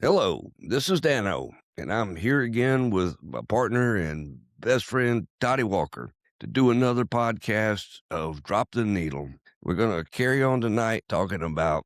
Hello, this is Dano, and I'm here again with my partner and best friend, Toddy Walker, to do another podcast of Drop the Needle. We're going to carry on tonight talking about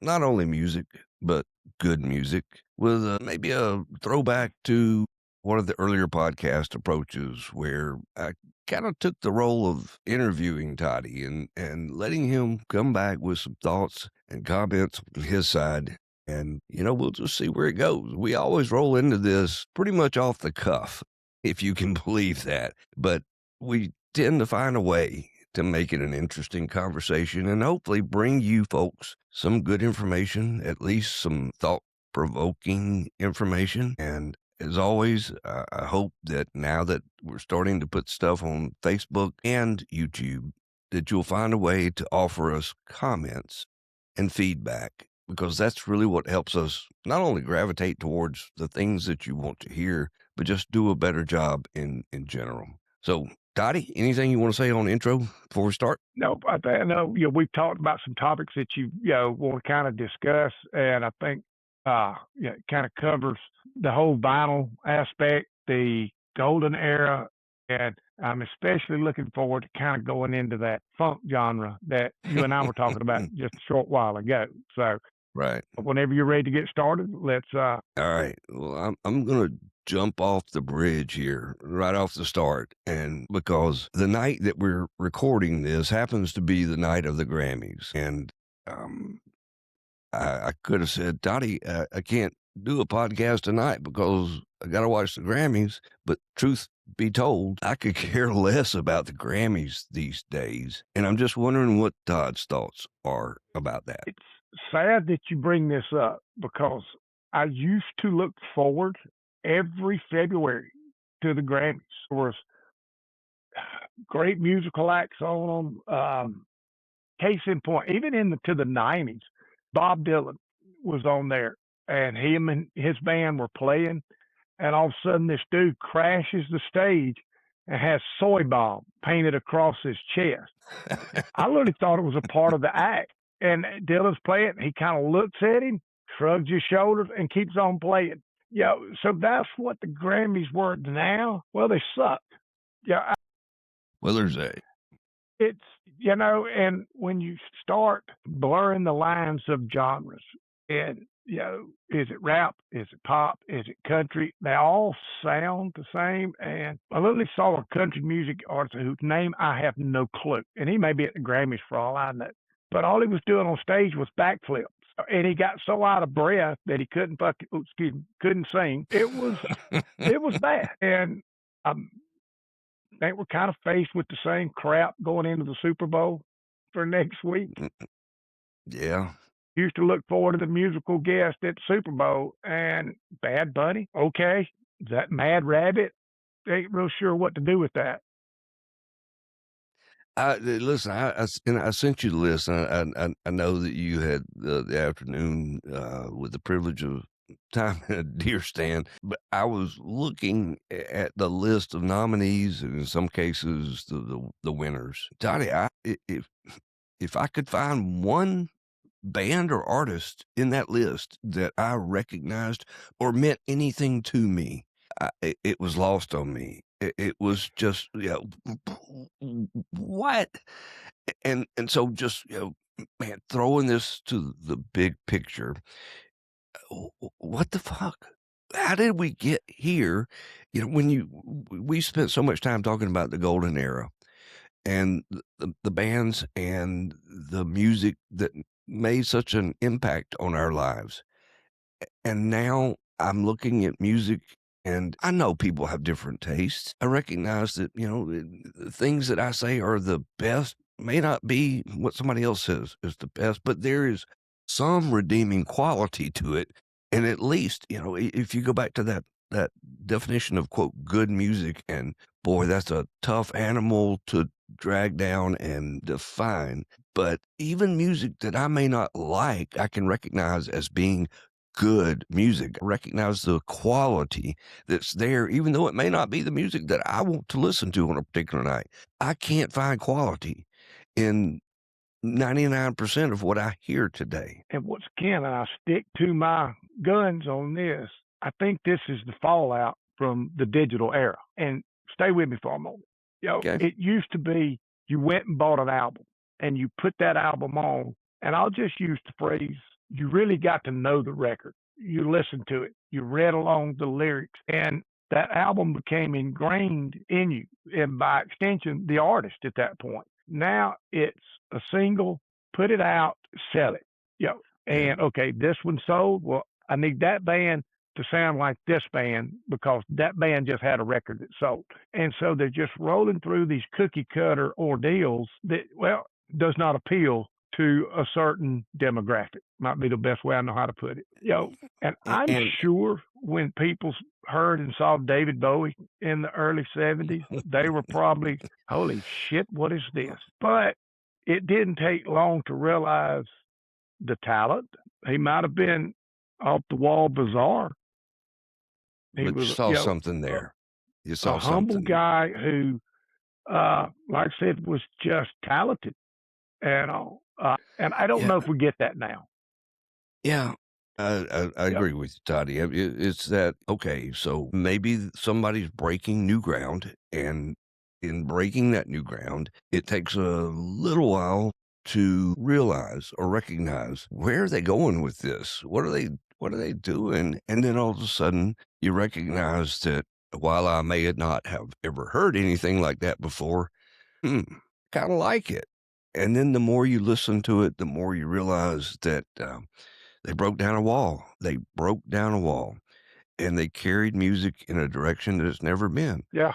not only music, but good music with maybe a throwback to one of the earlier podcast approaches where I kind of took the role of interviewing Toddy and letting him come back with some thoughts and comments on his side. And, we'll just see where it goes. We always roll into this pretty much off the cuff, if you can believe that. But we tend to find a way to make it an interesting conversation and hopefully bring you folks some good information, at least some thought provoking information. And as always, I hope that now that we're starting to put stuff on Facebook and YouTube, that you'll find a way to offer us comments and feedback, because that's really what helps us not only gravitate towards the things that you want to hear, but just do a better job in general. So, Dottie, anything you want to say on intro before we start? No, I know, we've talked about some topics that want to kind of discuss, and I think, it kind of covers the whole vinyl aspect, the golden era, and I'm especially looking forward to kind of going into that funk genre that you and I were talking about just a short while ago. So, Right. whenever you're ready to get started, let's. All right. Well, I'm gonna jump off the bridge here right off the start, and because the night that we're recording this happens to be the night of the Grammys, and um, I could have said, Dottie, I can't do a podcast tonight because I got to watch the Grammys. But truth be told, I could care less about the Grammys these days, and I'm just wondering what Todd's thoughts are about that. It's sad that you bring this up because I used to look forward every February to the Grammys. There was great musical acts on them. Case in point, even to the '90s, Bob Dylan was on there, and him and his band were playing, and all of a sudden this dude crashes the stage and has soy bomb painted across his chest. I literally thought it was a part of the act. And Dylan's playing. He kind of looks at him, shrugs his shoulders, and keeps on playing. So that's what the Grammys were now. Well, they suck. Yeah, Well, there's a it's and when you start blurring the lines of genres, and is it rap? Is it pop? Is it country? They all sound the same. And I literally saw a country music artist whose name I have no clue, and he may be at the Grammys for all I know. But all he was doing on stage was backflips, and he got so out of breath that he couldn't sing. It was bad, and um, they were kind of faced with the same crap going into the Super Bowl for next week. yeah. Used to look forward to the musical guest at the Super Bowl, and Bad Bunny. Okay, that Mad Rabbit. Ain't real sure what to do with that. Listen, and I sent you the list. I know that you had the afternoon with the privilege of time in a deer stand, but I was looking at the list of nominees, and in some cases the winners. Johnny, if I could find one band or artist in that list that I recognized or meant anything to me, it was lost on me. It was just, what? And so just, man, throwing this to the big picture, what the fuck? How did we get here? We spent so much time talking about the golden era and the bands and the music that made such an impact on our lives. And now I'm looking at music, and I know people have different tastes. I recognize that, the things that I say are the best may not be what somebody else says is the best, but there is some redeeming quality to it. And at least, if you go back to that definition of quote, good music, and boy, that's a tough animal to drag down and define. But even music that I may not like, I can recognize as being good music. Recognize the quality that's there, even though it may not be the music that I want to listen to on a particular night. I can't find quality in 99% of what I hear today. And once again, I stick to my guns on this. I think this is the fallout from the digital era. And stay with me for a moment. Okay. It used to be you went and bought an album and you put that album on, and I'll just use the phrase, you really got to know the record. You listened to it, you read along the lyrics, and that album became ingrained in you, and by extension, the artist at that point. Now it's a single, put it out, sell it. Yeah. And okay, this one sold. Well, I need that band to sound like this band because that band just had a record that sold. And so they're just rolling through these cookie cutter ordeals that, well, does not appeal to a certain demographic. Might be the best way I know how to put it. And I'm And sure when people heard and saw David Bowie in the early 70s, they were probably, holy shit, what is this? But it didn't take long to realize the talent. He might have been off the wall bizarre. He but you was, saw something there. You a saw humble something there. guy who, like I said, was just talented and all. And I don't Yeah. know if we get that now. Yeah. I agree with you, Toddy. It's that, okay, so maybe somebody's breaking new ground, and in breaking that new ground, it takes a little while to realize or recognize where are they going with this? What are they doing? And then all of a sudden you recognize that while I may not have ever heard anything like that before, kind of like it. And then the more you listen to it, the more you realize that they broke down a wall. They broke down a wall, and they carried music in a direction that it's never been. Yeah.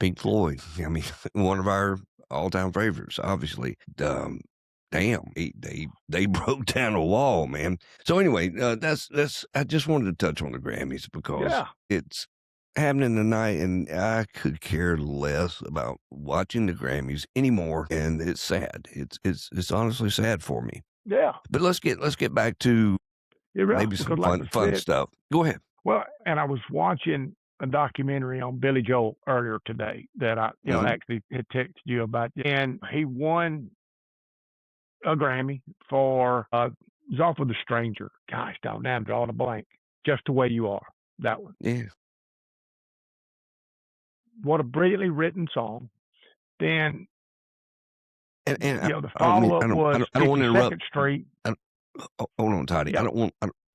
Pink Floyd. I mean, one of our all-time favorites, obviously. Damn, they broke down a wall, man. So anyway, that's. I just wanted to touch on the Grammys because it's happening tonight, and I could care less about watching the Grammys anymore, and it's sad. It's honestly sad for me. Yeah. But let's get back to maybe some fun stuff. Go ahead. Well, and I was watching a documentary on Billy Joel earlier today that I, actually had texted you about, and he won a Grammy for "He's Off with a Stranger." Gosh, now I'm drawing a blank. Just the Way You Are. That one. Yeah. What a brilliantly written song. Then And the follow up was I don't want to interrupt. 52nd Street. Hold on, Toddy. Yeah.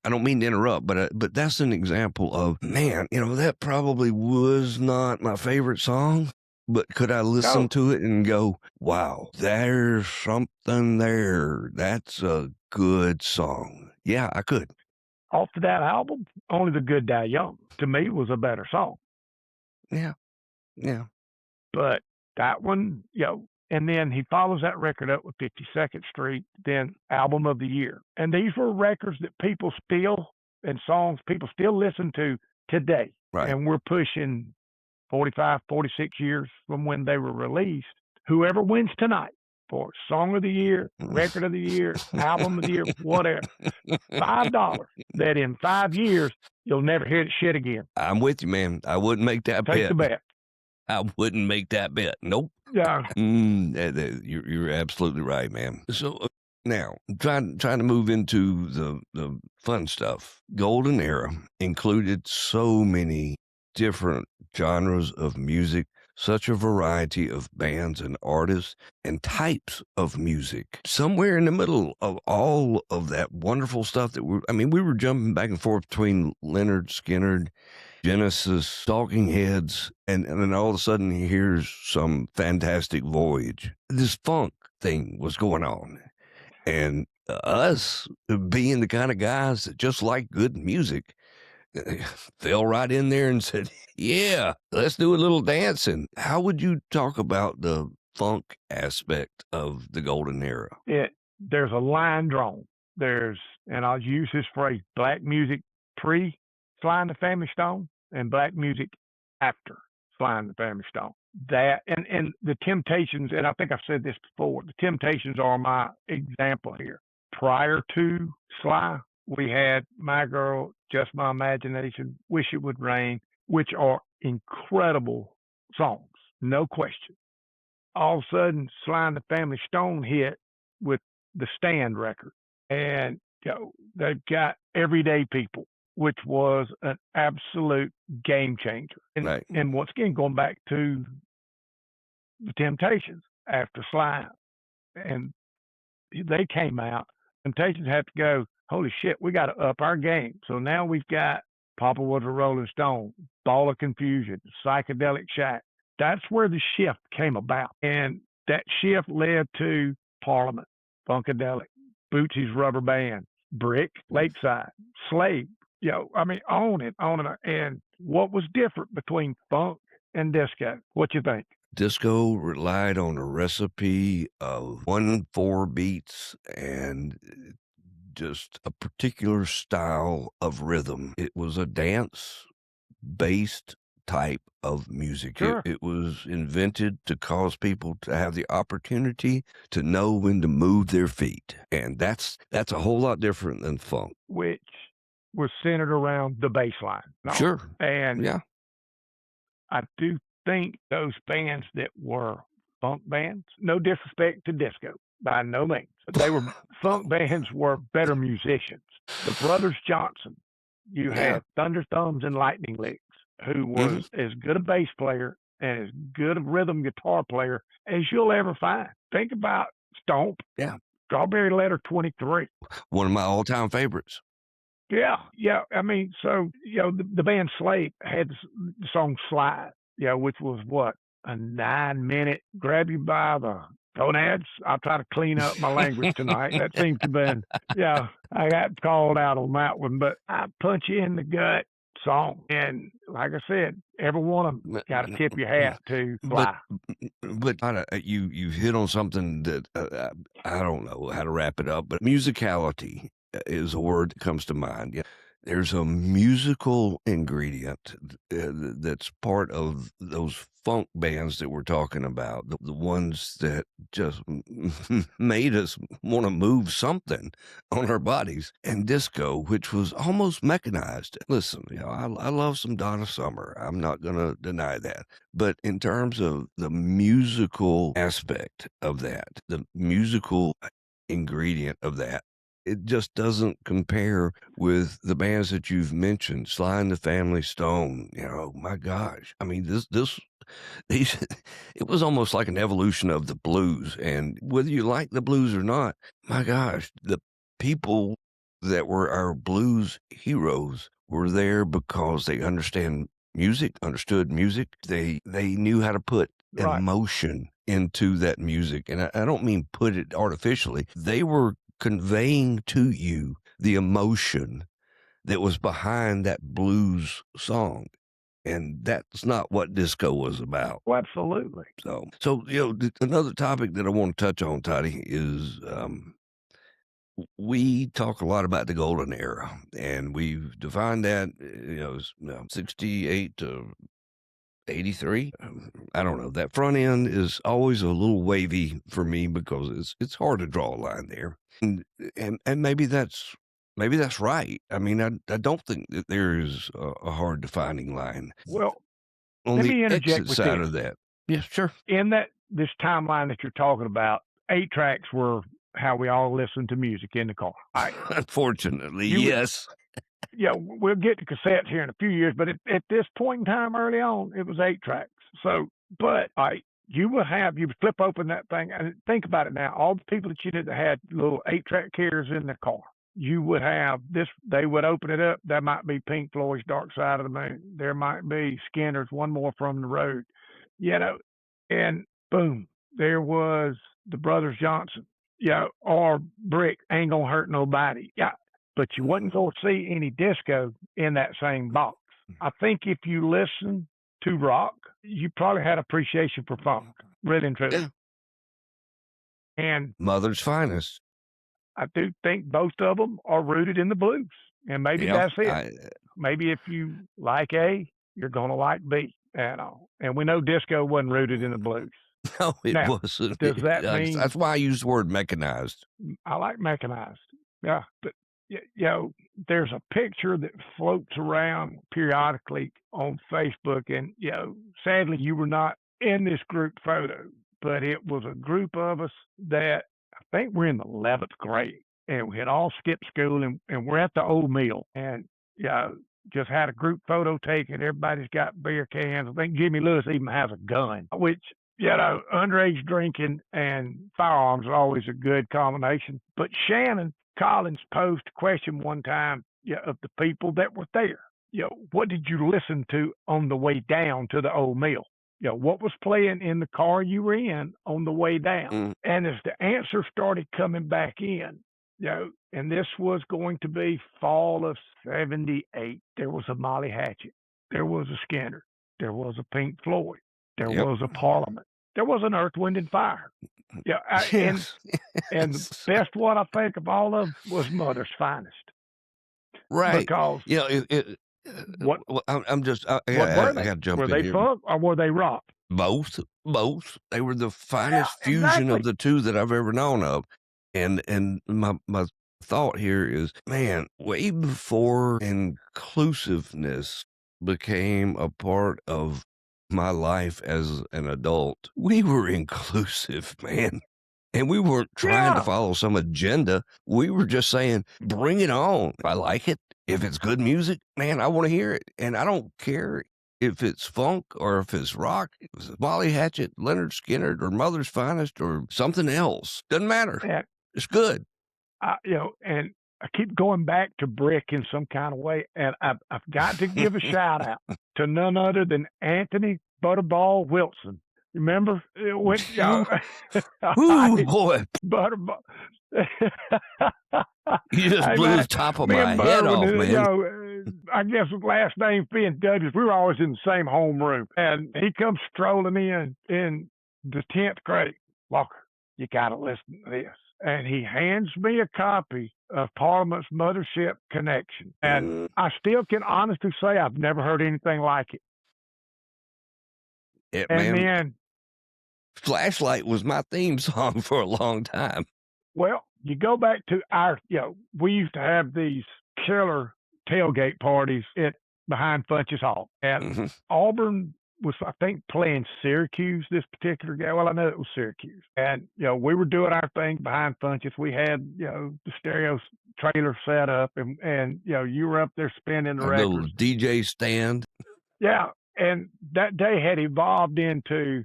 I don't mean to interrupt, but that's an example of, man, that probably was not my favorite song, but could I listen to it and go, wow, there's something there. That's a good song. Yeah, I could. Off of that album, Only the Good Die Young, to me, was a better song. Yeah. Yeah. But that one, and then he follows that record up with 52nd Street, then Album of the Year. And these were records that people still, and songs people still listen to today. Right. And we're pushing 45, 46 years from when they were released. Whoever wins tonight for Song of the Year, Record of the Year, Album of the Year, whatever, $5, that in 5 years, you'll never hear the shit again. I'm with you, man. I wouldn't make that bet. Take the bet. I wouldn't make that bet. Nope. Yeah. You're absolutely right, man. So now, trying to move into the fun stuff. Golden Era included so many different genres of music, such a variety of bands and artists and types of music. Somewhere in the middle of all of that wonderful stuff that we were jumping back and forth between Leonard Skinner, Genesis, Talking Heads, and then all of a sudden here's some Fantastic Voyage. This funk thing was going on. And us being the kind of guys that just like good music, fell right in there and said, yeah, let's do a little dancing. How would you talk about the funk aspect of the Golden Era? There's a line drawn. And I'll use this phrase, black music pre Sly and the Family Stone and black music after Sly and the Family Stone. That and the Temptations, and I think I've said this before, the Temptations are my example here. Prior to Sly, we had My Girl, Just My Imagination, Wish It Would Rain, which are incredible songs, no question. All of a sudden, Sly and the Family Stone hit with the Stand record. And they've got Everyday People, which was an absolute game changer. And Right. and once again, going back to the Temptations after Slime, and they came out. Temptations had to go, holy shit, we got to up our game. So now we've got Papa Was a Rolling Stone, Ball of Confusion, Psychedelic Shack. That's where the shift came about. And that shift led to Parliament, Funkadelic, Bootsy's Rubber Band, Brick, Lakeside, Slave. I mean, on and on and on. And what was different between funk and disco? What you think? Disco relied on a recipe of 1-4 beats and just a particular style of rhythm. It was a dance-based type of music. Sure. It was invented to cause people to have the opportunity to know when to move their feet. And that's a whole lot different than funk. Which was centered around the bass line. Sure. And Yeah. I do think those bands that were funk bands, no disrespect to disco, by no means. They were funk bands were better musicians. The Brothers Johnson, you had Thunder Thumbs and Lightning Licks, who was as good a bass player and as good a rhythm guitar player as you'll ever find. Think about Stomp. Yeah. Strawberry Letter 23. One of my all-time favorites. Yeah. I mean, so, the band Slave had the song Slide, which was what? A 9-minute grab you by the gonads. I'll try to clean up my language tonight. That seems to have been, I got called out on that one, but I punch you in the gut song. And like I said, every one of them got to tip your hat to Fly. But you hit on something that I don't know how to wrap it up, but musicality is a word that comes to mind. Yeah. There's a musical ingredient that's part of those funk bands that we're talking about, the ones that just made us want to move something on our bodies. And disco, which was almost mechanized. Listen, I love some Donna Summer. I'm not going to deny that. But in terms of the musical aspect of that, the musical ingredient of that, it just doesn't compare with the bands that you've mentioned. Sly and the Family Stone, my gosh. I mean, these, it was almost like an evolution of the blues. And whether you like the blues or not, my gosh, the people that were our blues heroes were there because they understood music. They knew how to put emotion into that music. And I don't mean put it artificially. They were conveying to you the emotion that was behind that blues song. And that's not what disco was about. Well, absolutely. So another topic that I want to touch on, Toddy, is we talk a lot about the golden era, and we've defined that, 68 to 83. I don't know. That front end is always a little wavy for me because it's hard to draw a line there. And maybe that's right. I mean, I don't think that there is a hard defining line. Well, on let the me interject exit with side this. of that. Yeah, sure. In this timeline that you're talking about, 8 tracks were how we all listened to music in the car. Unfortunately, yes. We'll get to cassettes here in a few years, but at this point in time, early on, it was 8 tracks. So, but you would flip open that thing and think about it now. All the people that you did that had little 8-track carriers in their car, you would have this. They would open it up. That might be Pink Floyd's "Dark Side of the Moon." There might be Skinner's "One More from the Road," and boom, there was the Brothers Johnson, or Brick, "Ain't Gonna Hurt Nobody," but you wasn't going to see any disco in that same box. I think if you listen to rock, you probably had appreciation for funk, really and truly. Yeah. And Mother's Finest. I do think both of them are rooted in the blues, and maybe that's it. Maybe if you like A, you're going to like B. And we know disco wasn't rooted in the blues. No, it wasn't. Does that mean... That's why I use the word mechanized. I like mechanized. Yeah, but there's a picture that floats around periodically on Facebook, and sadly you were not in this group photo, but it was a group of us that I think we're in the 11th grade, and we had all skipped school, and we're at the old mill, and yeah, just had a group photo taken. Everybody's got beer cans. I think Jimmy Lewis even has a gun, which, underage drinking and firearms are always a good combination. But Shannon Collins posed a question one time, of the people that were there. What did you listen to on the way down to the old mill? What was playing in the car you were in on the way down? Mm. And as the answer started coming back in, and this was going to be fall of 78, there was a Molly Hatchet, there was a Skinner, there was a Pink Floyd, there Yep. was a Parliament, there was an Earth, Wind, and Fire. Yes. And the best one I think of all of them was Mother's Finest. Right. Because what I'm just I what were got they? to jump Were in they here. funk or were they rock? Both. They were the finest Yeah, fusion exactly. of the two that I've ever known of. And my thought here is, man, way before inclusiveness became a part of my life as an adult, we were inclusive, man. And we weren't trying to follow some agenda. We were just saying, bring it on. If I like it, if it's good music, man, I want to hear it. And I don't care if it's funk or if it's rock, if it's Molly Hatchet, Leonard Skinner, or Mother's Finest, or something else. Doesn't matter. And, It's good. and I keep going back to Brick in some kind of way, and I've got to give a shout out to none other than Anthony Butterball Wilson. Remember? It went, Ooh, boy. Butterball. You just Hey, blew man, the top of me my and head Bud, off, man. I guess with last name being Douglas, we were always in the same homeroom. And he comes strolling in the 10th grade. Walker, you got to listen to this. And he hands me a copy of Parliament's Mothership Connection. And I still can honestly say I've never heard anything like it. And Man, then Flashlight was my theme song for a long time. Well, you go back to our, we used to have these killer tailgate parties behind Funchess Hall. And Auburn was, I think, playing Syracuse this particular game. Well, I know it was Syracuse. And, we were doing our thing behind Funchess. We had, the stereo trailer set up and you were up there spinning the records. Little DJ stand. Yeah. And that day had evolved into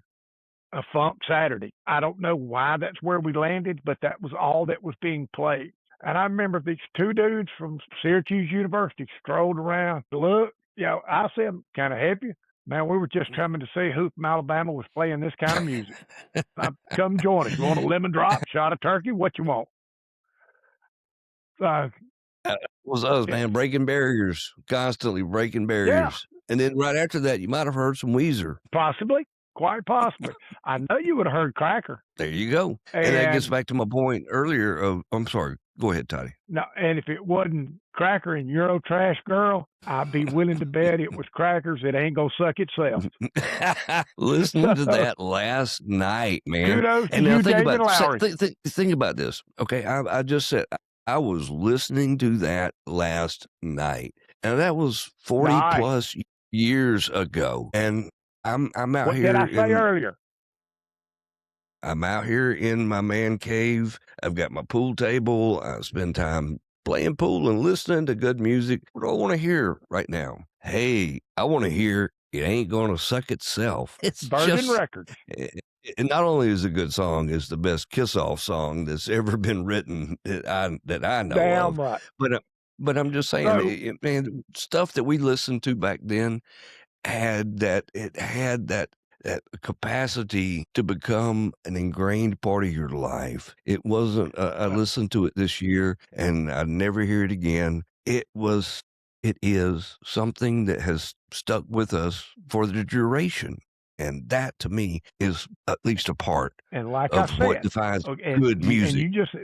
a Funk Saturday. I don't know why that's where we landed, but that was all that was being played. And I remember these two dudes from Syracuse University strolled around. Look, I said, can I help you? Man, we were just coming to see who from Alabama was playing this kind of music. Come join us. You want a lemon drop, shot of turkey? What you want? Was us, man, breaking barriers, constantly breaking barriers. Yeah. And then right after that, you might have heard some Weezer. Possibly. Quite possibly. I know you would have heard Cracker. There you go. And that gets back to my point earlier of, I'm sorry, go ahead, Toddy. No, and if it wasn't Cracker and Euro Trash Girl, I'd be willing to bet it was Crackers. It ain't gonna suck itself. Listening to that last night, man. Kudos and to now you, think David about Lowry. think about this. Okay, I just said I was listening to that last night, and that was 40 plus years ago, and I'm out what here. What did I say earlier? I'm out here in my man cave. I've got my pool table. I spend time playing pool and listening to good music. What do I want to hear right now? Hey, I want to hear It Ain't Gonna Suck Itself. It's Virgin Records. And not only is it a good song, it's the best kiss-off song that's ever been written that I know Damn of. right. But I'm just saying, man, stuff that we listened to back then had that capacity to become an ingrained part of your life. It wasn't, I listened to it this year and I'd never hear it again. It is something that has stuck with us for the duration. And that to me is at least a part and like of I said, what defines good music. And you just,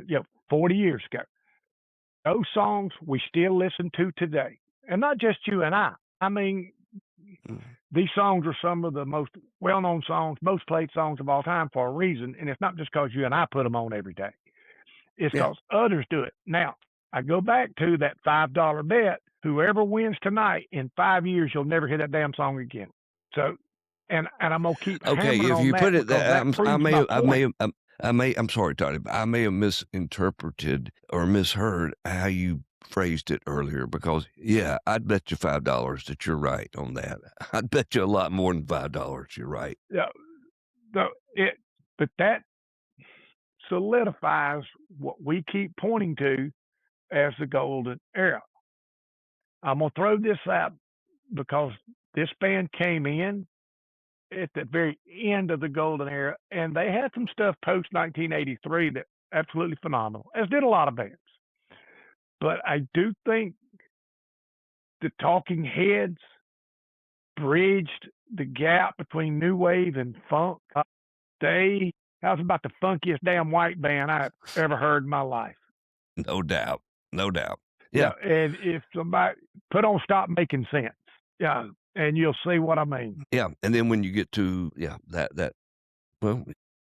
40 years ago, those songs we still listen to today. And not just you and I. I mean, these songs are some of the most well-known songs, most played songs of all time for a reason. And it's not just because you and I put them on every day. It's because others do it. Now, I go back to that $5 bet. Whoever wins tonight, in 5 years, you'll never hear that damn song again. So, and I'm gonna keep okay. hammering If on you that put it because that, that proves my point. I'm sorry, Toddy, but I may have misinterpreted or misheard how you phrased it earlier because, yeah, I'd bet you $5 that you're right on that. I'd bet you a lot more than $5 you're right. Yeah, so but that solidifies what we keep pointing to as the golden era. I'm gonna throw this out because this band came in at the very end of the golden era, and they had some stuff post 1983 that absolutely phenomenal, as did a lot of bands. But I do think the Talking Heads bridged the gap between new wave and funk. That was about the funkiest damn white band I've ever heard in my life. No doubt. No doubt. Yeah, Yeah. and if somebody put on Stop Making Sense, yeah, and you'll see what I mean. Yeah. And then when you get to, yeah, well,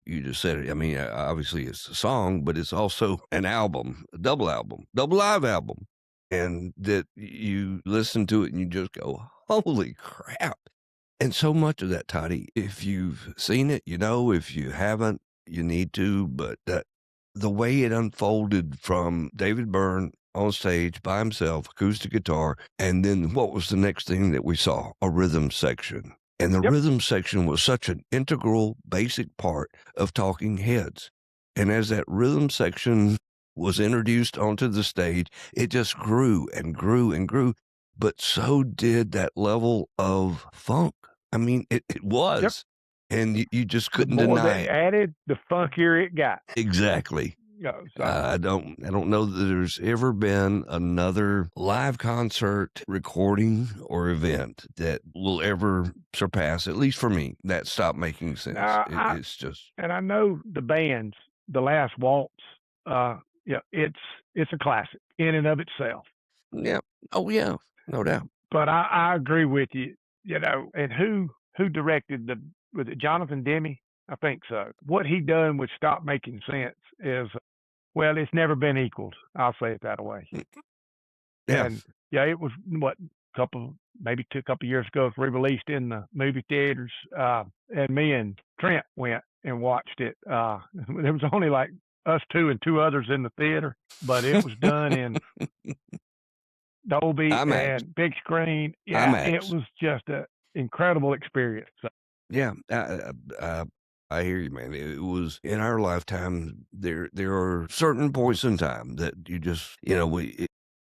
you just said it. I mean, obviously it's a song, but it's also an album, a double live album. And that you listen to it and you just go, holy crap. And so much of that, Toddy, if you've seen it, you know, if you haven't, you need to. But the way it unfolded from David Byrne on stage by himself, acoustic guitar, and then what was the next thing that we saw? A rhythm section. And the Yep. rhythm section was such an integral, basic part of Talking Heads. And as that rhythm section was introduced onto the stage, it just grew and grew and grew. But so did that level of funk. I mean, it was. And you just The couldn't more deny they it. added, the funkier it got. Exactly. Yeah, so I don't know that there's ever been another live concert recording or event that will ever surpass, at least for me, that Stop Making Sense. now It's just, and I know the band's The Last Waltz. Yeah, it's a classic in and of itself. yeah. Oh, yeah. No doubt. But I agree with you. You know, and who directed the was it Jonathan Demme? I think so. What he done with Stop Making Sense is well, it's never been equaled. I'll say it that way. Yeah. And yeah, it was what maybe a couple years ago. It was re-released in the movie theaters, and me and Trent went and watched it. There was only like us two and two others in the theater, but it was done in Dolby IMAX. and big screen. Yeah, it IMAX. was just an incredible experience. So, Yeah, I hear you, man. It was in our lifetime. There are certain points in time that you just, you know,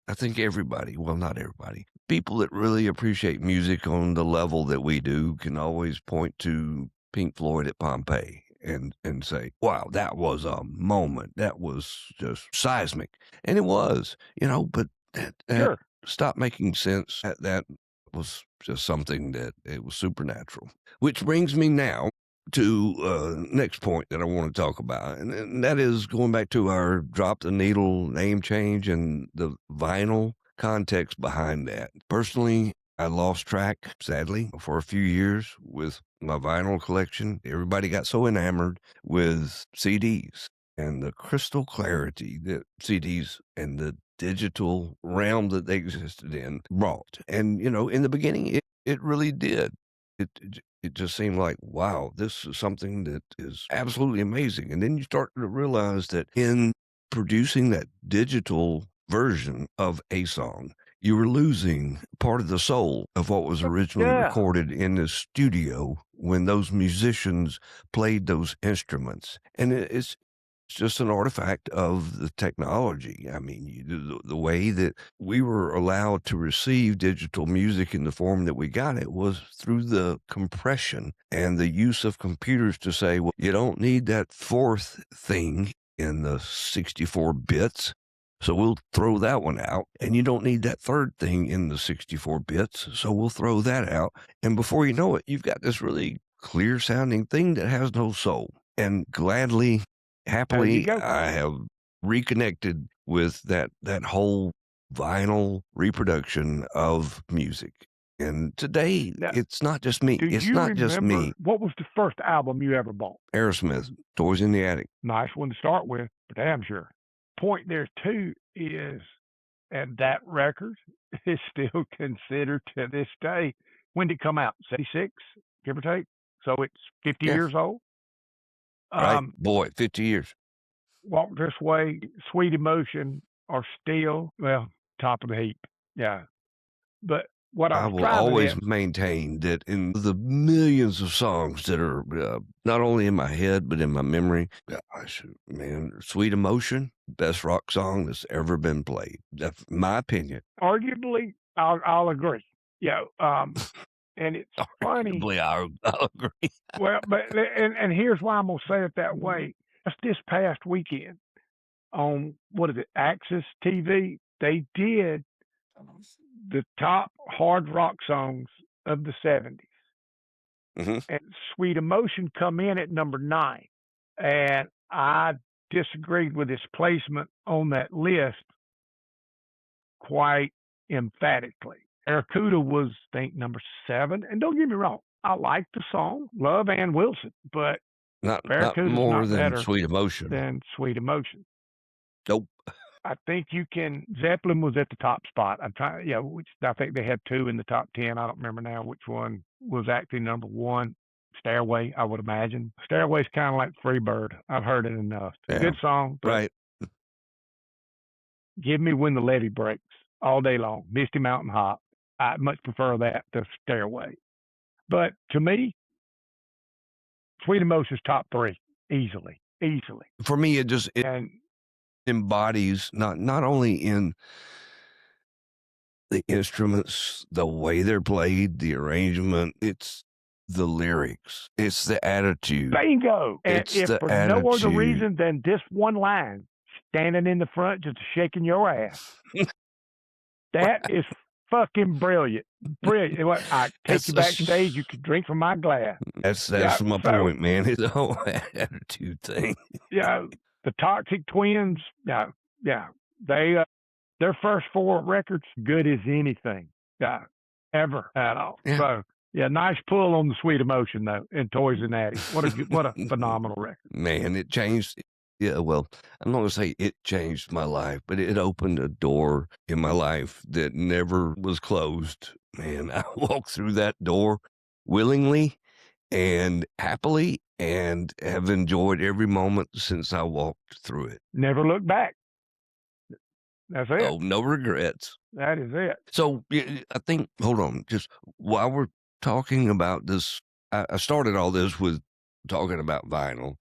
I think everybody, well, not everybody, people that really appreciate music on the level that we do can always point to Pink Floyd at Pompeii and say, wow, that was a moment. That was just seismic. And it was, you know, but that sure. stopped making sense. That was just something that it was supernatural. Which brings me now to next point that I want to talk about, and that is going back to our Drop the Needle name change and the vinyl context behind that. Personally, I lost track, sadly, for a few years with my vinyl collection. Everybody got so enamored with CDs and the crystal clarity that CDs and the digital realm that they existed in brought. And, you know, in the beginning, it really did. It just seemed like, wow, this is something that is absolutely amazing. And then you start to realize that in producing that digital version of a song, you were losing part of the soul of what was originally Yeah. recorded in the studio when those musicians played those instruments. And it's just an artifact of the technology. I mean, the way that we were allowed to receive digital music in the form that we got it was through the compression and the use of computers to say, well, you don't need that fourth thing in the 64 bits. So we'll throw that one out. And you don't need that third thing in the 64 bits. So we'll throw that out. And before you know it, you've got this really clear sounding thing that has no soul. And gladly, happily, go. I have reconnected with that whole vinyl reproduction of music. And today, Now, it's not just me. do It's you not just remember me. what was the first album you ever bought? Aerosmith, Toys in the Attic. Nice one to start with, for damn sure. Point there too is, and that record is still considered to this day. When did it come out? 76, give or take. So it's 50 Yeah. years old. Right? Um, Boy, 50 years. Walk This Way, Sweet Emotion are still, well, top of the heap. Yeah. But what I I was will driving always at, maintain that in the millions of songs that are not only in my head but in my memory, gosh, man, Sweet Emotion, best rock song that's ever been played. That's my opinion. arguably, I'll agree. Yeah. And it's funny. Arguably, I'll agree. Well, but and here's why I'm gonna say it that way. Just this past weekend on what is it, Axis TV? They did the top hard rock songs of the '70s, Hmm. and Sweet Emotion come in at number 9. And I disagreed with his placement on that list quite emphatically. Barracuda was, I think, number 7. And don't get me wrong, I like the song, love Ann Wilson, but Not Barracuda's more not than better Sweet Emotion. than Sweet Emotion. Nope. I think you can. Zeppelin was at the top spot. I'm trying, yeah, which I think they had 2 in the top 10. I don't remember now which one was actually number 1. Stairway, I would imagine. Stairway's kind of like Freebird. I've heard it enough. Yeah. Good song, but Right. give me When the Levee Breaks all day long. Misty Mountain Hop. I much prefer that to Stairway. But to me, Sweet Emotion's top 3 easily, easily. For me, it And embodies not only in the instruments, the way they're played, the arrangement, it's the lyrics, it's the attitude. bingo. And It's if the for no other attitude. reason than this one line, standing in the front just shaking your ass, that is fucking brilliant. Brilliant. What, I take you backstage, you can drink from my glass. That's Yeah, my so, point, man. It's the whole attitude thing. yeah, the Toxic Twins, yeah, they their first 4 records, good as anything, yeah, ever at all. Yeah. So, yeah, nice pull on the Sweet Emotion though, and Toys and Addy. What a phenomenal record. Man, it changed. Yeah, well, I'm not gonna say it changed my life, but it opened a door in my life that never was closed. Man, I walked through that door willingly and happily and have enjoyed every moment since I walked through it. Never look back. That's it. Oh, no regrets. That is it. So I think, hold on, just while we're talking about this, I started all this with talking about vinyl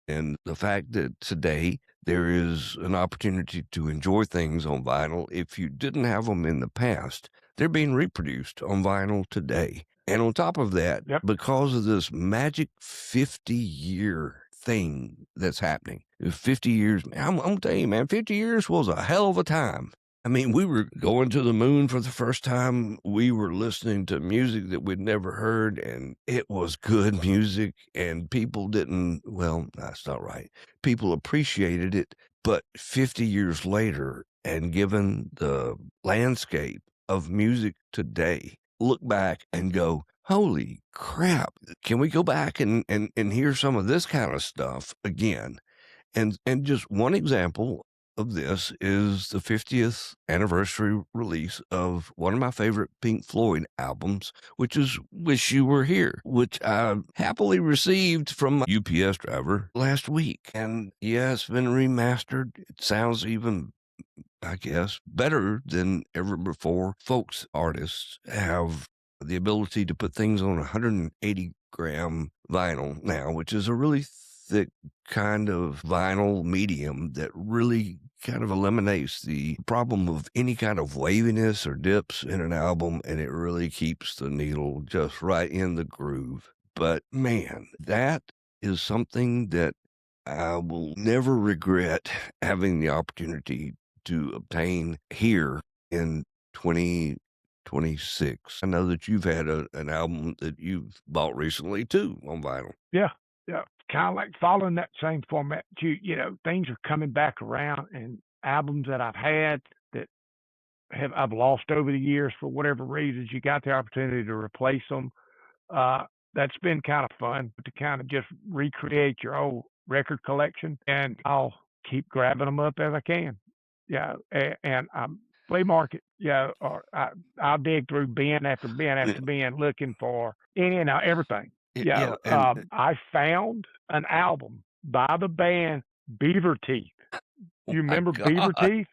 and the fact that today there is an opportunity to enjoy things on vinyl. If you didn't have them in the past, they're being reproduced on vinyl today. And on top of that, Yep. because of this magic 50-year thing that's happening, 50 years, I'm going to tell you, man, 50 years was a hell of a time. I mean, we were going to the moon for the first time. We were listening to music that we'd never heard, and it was good music, and people didn't, well, that's not right. People appreciated it, but 50 years later, and given the landscape of music today, look back and go, holy crap, can we go back and hear some of this kind of stuff again? And just one example of this is the 50th anniversary release of one of my favorite Pink Floyd albums, which is Wish You Were Here, which I happily received from my UPS driver last week. And yeah, it's been remastered. It sounds even, I guess, better than ever before. Folks artists have the ability to put things on 180-gram vinyl now, which is a really thick kind of vinyl medium that really kind of eliminates the problem of any kind of waviness or dips in an album, and it really keeps the needle just right in the groove. But man, that is something that I will never regret having the opportunity to obtain here in 2026. I know that you've had an album that you've bought recently too on vinyl. Yeah. Kind of like following that same format. Things are coming back around, and albums that I've had that I've lost over the years for whatever reasons, you got the opportunity to replace them. That's been kind of fun to kind of just recreate your old record collection, and I'll keep grabbing them up as I can. Yeah, and flea market. Yeah, or I'll dig through bin after bin after bin looking for any and everything. Yeah, I found an album by the band Beaver Teeth. Oh You my remember Beaver god. Teeth?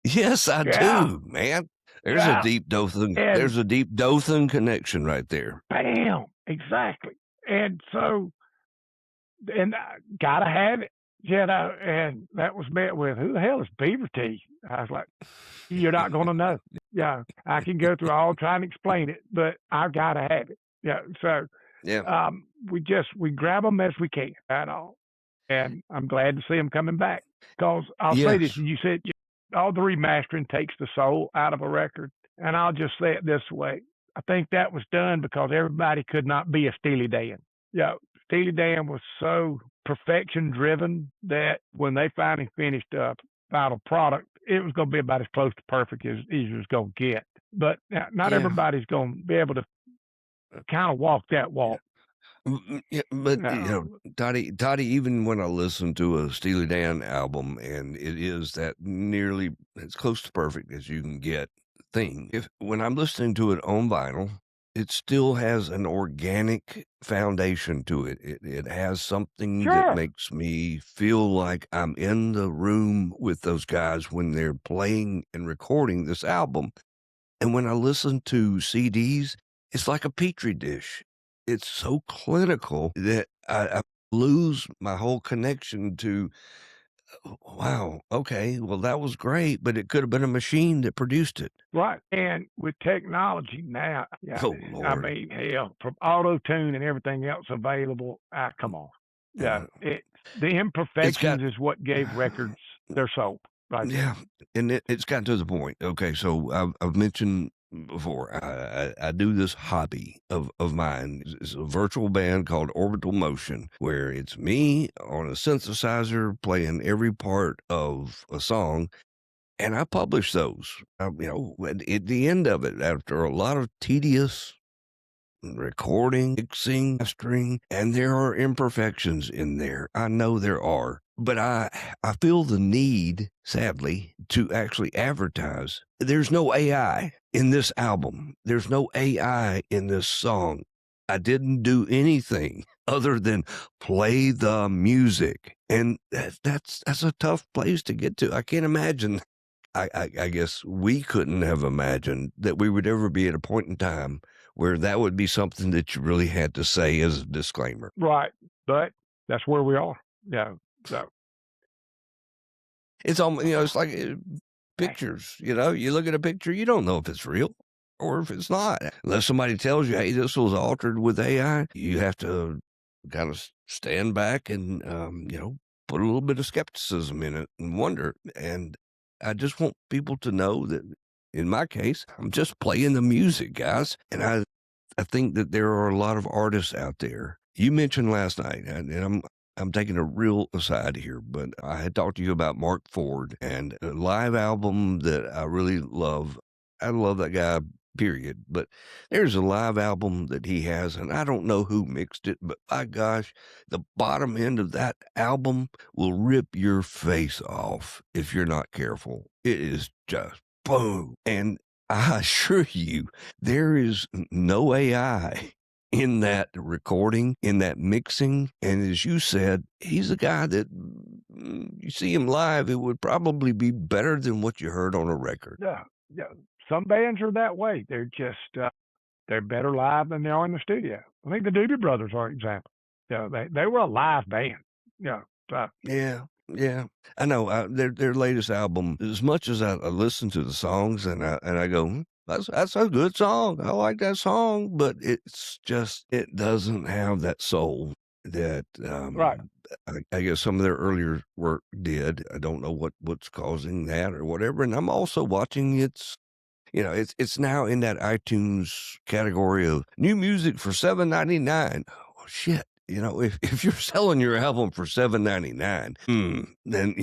Yes, I Yeah, do, man. yeah. And There's a deep Dothan connection right there. bam, exactly. And so, and gotta have it, and that was met with, who the hell is Beaver Teeth? I was like, you're not going to know. Yeah, I can go through all trying to explain it, but I've got to have it. Yeah, so Yeah. we grab them as we can at all, and I'm glad to see them coming back. Because I'll say this: Yes. you said all the remastering takes the soul out of a record, and I'll just say it this way: I think that was done because everybody could not be a Steely Dan. Yeah, Steely Dan was so perfection driven that when they finally finished up final product, it was going to be about as close to perfect as it was going to get. But not Yeah. everybody's going to be able to kind of walk that Yeah. walk. Yeah, but, No, Toddy, even when I listen to a Steely Dan album and it is that nearly as close to perfect as you can get thing, if when I'm listening to it on vinyl, it still has an organic foundation to it. It has something that sure, makes me feel like I'm in the room with those guys when they're playing and recording this album. And when I listen to CDs, it's like a petri dish. It's so clinical that I lose my whole connection to, wow, okay, well, that was great, but it could have been a machine that produced it. right. And with technology now, yeah, Oh, I Lord. mean, hell, from auto tune and everything else available, come on. Yeah, Uh, the it's got imperfections is what gave records their soul right there. Yeah, and it's gotten to the point. Okay, so I've mentioned before I do this hobby of mine. It's a virtual band called Orbital Motion, where it's me on a synthesizer playing every part of a song, and I publish those. At the end of it, after a lot of tedious recording, mixing, mastering, and there are imperfections in there. I know there are, but I feel the need, sadly, to actually advertise. There's no AI in this album. There's no AI in this song. I didn't do anything other than play the music. And that's a tough place to get to. I can't imagine I guess we couldn't have imagined that we would ever be at a point in time where that would be something that you really had to say as a disclaimer. Right. But that's where we are. Yeah. So, It's almost, it's like hey, pictures, you look at a picture, you don't know if it's real or if it's not. Unless somebody tells you, hey, this was altered with AI, you have to kind of stand back and, put a little bit of skepticism in it and wonder. And I just want people to know that in my case, I'm just playing the music, guys. And I think that there are a lot of artists out there. You mentioned last night, and I'm taking a real aside here, but I had talked to you about Mark Ford and a live album that I really love. I love that guy, period. But there's a live album that he has, and I don't know who mixed it, but by gosh, the bottom end of that album will rip your face off if you're not careful. It is just boom. And I assure you, there is no AI in that recording, in that mixing. And as you said, he's a guy that you see him live, it would probably be better than what you heard on a record. yeah, yeah. Some bands are that way. They're just they're better live than they are in the studio. I think the Doobie Brothers are an example. Yeah, they were a live band. Yeah. So, Yeah, yeah. I know their latest album, as much as I listen to the songs and I go, that's a good song. I like that song, but it's just it doesn't have that soul that right. I guess some of their earlier work did. I don't know what's causing that or whatever. And I'm also watching it's now in that iTunes category of new music for $7.99. Oh shit. If you're selling your album for $7.99, then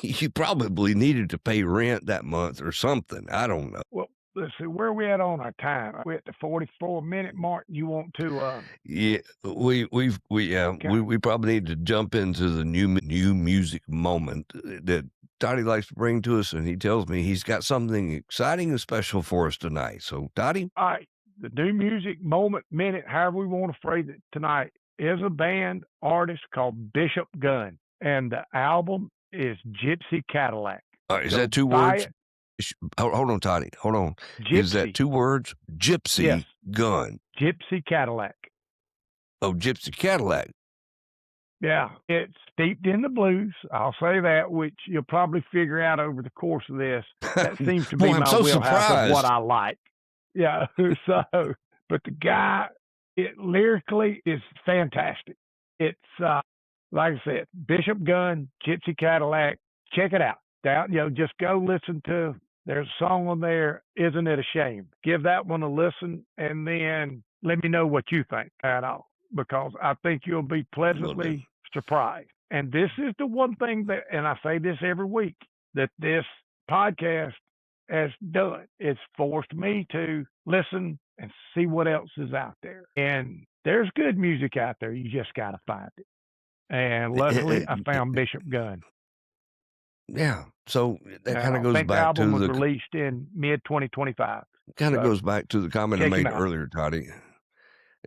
you probably needed to pay rent that month or something. I don't know. Well, let's see where we at on our time. We're at the 44-minute mark. You want to Yeah, kind we probably need to jump into the new music moment that Dottie likes to bring to us, and he tells me he's got something exciting and special for us tonight. So, Dottie, all right, the new music moment minute, however we want to phrase it tonight, is a band artist called Bishop Gunn, and the album is Gypsy Cadillac. Is So that 2 buy words? it. Hold on, Toddy. Hold on. Is that Gypsy. 2 words? Yes. Gypsy Gun. Gypsy Cadillac. Oh, Gypsy Cadillac. Yeah, it's steeped in the blues. I'll say that, which you'll probably figure out over the course of this. That seems to Boy, be I'm my so wheelhouse of what surprised. I like. Yeah. So, but the guy, it lyrically is fantastic. It's like I said, Bishop Gunn, Gypsy Cadillac. Check it out. Down, just go listen to. There's a song on there. Isn't it a shame? Give that one a listen, and then let me know what you think at all, because I think you'll be Will do. pleasantly surprised. And this is the one thing that, and I say this every week, that this podcast has done. It's forced me to listen and see what else is out there. And there's good music out there. You just got to find it. And luckily, I found Bishop Gunn. Yeah. So that And kind I of goes think the back album to was the released in mid 2025. kind of So goes back to the comment I check him made out. earlier, Toddy.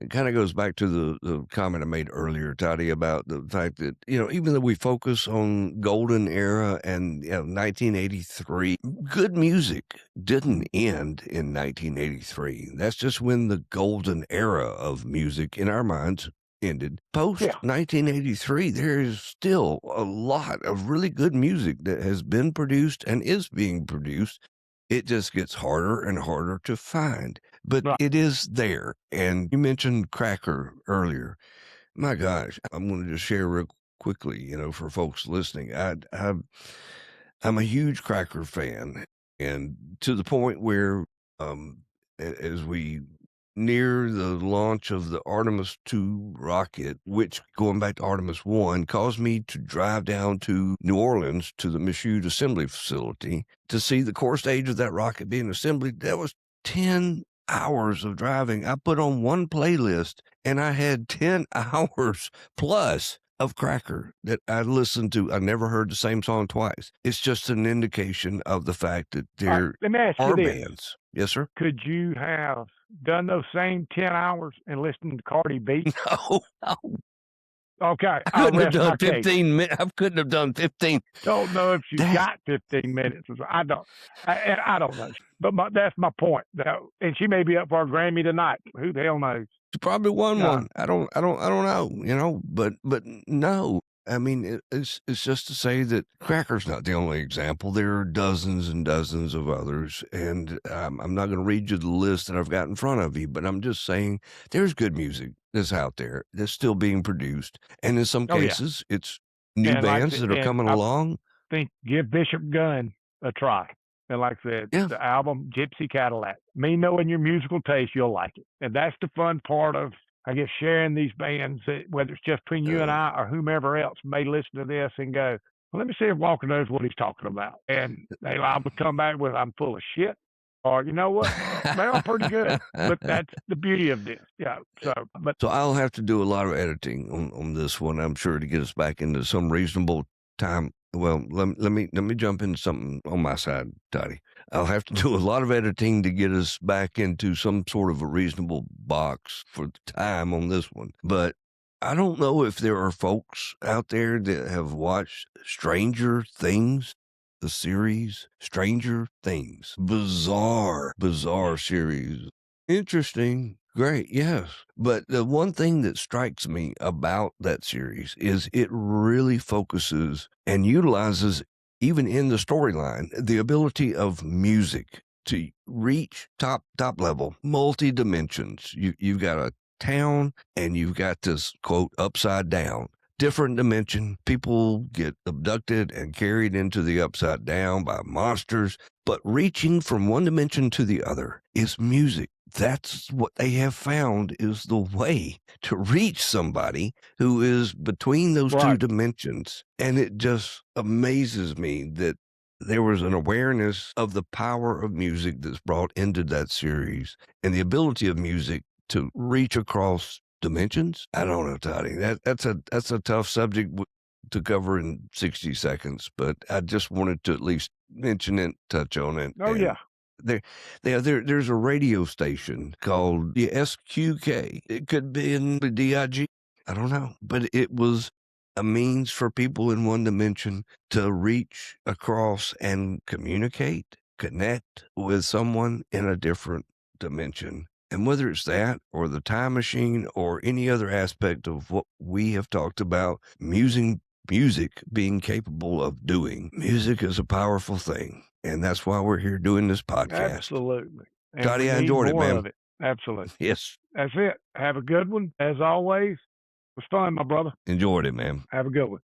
It kind of goes back to the comment I made earlier, Toddy, about the fact that, even though we focus on golden era and 1983, good music didn't end in 1983. That's just when the golden era of music in our minds ended. Post Yeah. 1983, there is still a lot of really good music that has been produced and is being produced. It just gets harder and harder to find, but Right. it is there. And you mentioned Cracker earlier. My gosh, I'm going to just share real quickly, for folks listening. I'm a huge Cracker fan, and to the point where, as we near the launch of the Artemis 2 rocket, which, going back to Artemis 1, caused me to drive down to New Orleans to the Michoud Assembly Facility to see the core stage of that rocket being assembled. That was 10 hours of driving. I put on one playlist, and I had 10 hours plus of Cracker that I listened to. I never heard the same song twice. It's just an indication of the fact that All right, there let me ask you are this. bands. Yes, sir? Could you have done those same 10 hours and listened to Cardi B? No. Okay, I I'll couldn't have rest my done case. 15 minutes. I couldn't have done 15. Don't know if she's That got 15 minutes. I don't. I don't know. But that's my point. And she may be up for a Grammy tonight. Who the hell knows? she probably won Uh, one. I don't know, but no. I mean, it's just to say that Cracker's not the only example. There are dozens and dozens of others, and I'm not going to read you the list that I've got in front of you, but I'm just saying there's good music that's out there that's still being produced, and in some oh, yeah. cases, it's new And like I bands said, that are and coming I along. think give Bishop Gunn a try. And like I said, Yeah. the album Gypsy Cadillac. Me knowing your musical taste, you'll like it. And that's the fun part of, I guess, sharing these bands, that, whether it's just between you and I or whomever else may listen to this and go, well, let me see if Walker knows what he's talking about. And they'll either come back with, I'm full of shit, or you know what, they are pretty good. But that's the beauty of this. Yeah. So I'll have to do a lot of editing on this one, I'm sure, to get us back into some reasonable time. Well, let me jump into something on my side, Toddy. I'll have to do a lot of editing to get us back into some sort of a reasonable box for the time on this one. But I don't know if there are folks out there that have watched Stranger Things, the series Stranger Things. Bizarre series. Interesting. Great. Yes. But the one thing that strikes me about that series is it really focuses and utilizes, even in the storyline, the ability of music to reach top level, multi dimensions. You've got a town and you've got this quote upside down. Different dimension. People get abducted and carried into the upside down by monsters. But reaching from one dimension to the other is music. That's what they have found is the way to reach somebody who is between those two dimensions. And it just amazes me that there was an awareness of the power of music that's brought into that series and the ability of music to reach across dimensions. I don't know, Toddy. That's a tough subject to cover in 60 seconds, but I just wanted to at least mention it, touch on it. Oh, yeah. There's a radio station called the SQK. It could be in the DIG. I don't know, but it was a means for people in one dimension to reach across and communicate, connect with someone in a different dimension. And whether it's that or the time machine or any other aspect of what we have talked about, music being capable of doing, music is a powerful thing. And that's why we're here doing this podcast. Absolutely. And we Scotty, I need enjoyed it, more man. of it. Absolutely. Yes, That's it. Have a good one. As always, it was fun, my brother. enjoyed it, man. Have a good one.